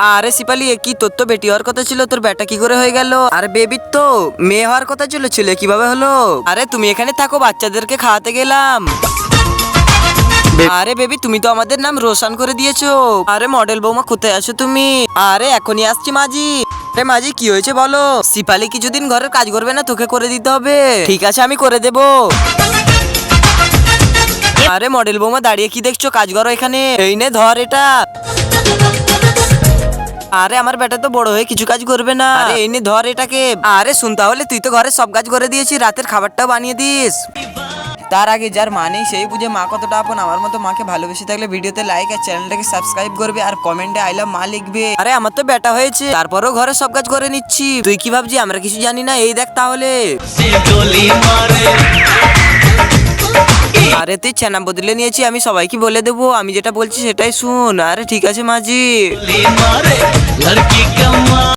আরে সিপালি এ কি, তোর তো বেটি হওয়ার কথা ছিল, তোর বেটা কি করে হয়ে গেল? আরে বেবির তো মেয়ে হওয়ার কথা ছিল, ছেলে কিভাবে হলো? আরে তুমি এখানে থাকো, বাচ্চাদেরকে খাওয়াতে গেলাম। আরে বেবি, তুমি তো আমাদের নাম রোশন করে দিয়েছো। আরে মডেল বৌমা, কোথায় আছো তুমি? আরে এখনই আসছি মাঝি। আরে মাঝি, কি হয়েছে বলো? সিপালি কিছুদিন ঘরের কাজ করবে না, তোকে করে দিতে হবে। ঠিক আছে, আমি করে দেবো। আরে মডেল বৌমা, দাঁড়িয়ে কি দেখছো? কাজ করো এখানে। এই নে ধর এটা। আরে আমার বেটা তো বড় হয়ে কিছু কাজ করবে না। আরে এই নে ধর এটাকে। আরে শুন, তাহলে তুই তো ঘরে সব কাজ করে দিয়েছিস, রাতের খাবারটাও বানিয়ে দিস। তার আগে যার মা নেই সেই বুঝে মা কতটা আপন। আমার মতো মাকে ভালোবেসে থাকলে ভিডিওতে লাইক আর চ্যানেলটাকে সাবস্ক্রাইব করবে আর কমেন্টে আই লাভ মা লিখবে। আরে আমার তো বেটা হয়েছে, তারপরেও ঘরে সব কাজ করে নিচ্ছি। তুই কি ভাবছি আমরা কিছু জানি না? এই দেখ তাহলে। আরে তুই ছেনা বদলে নিয়েছি, আমি সবাইকে বলে দেবো, আমি যেটা বলছি সেটাই শুন। আরে ঠিক আছে মাঝি।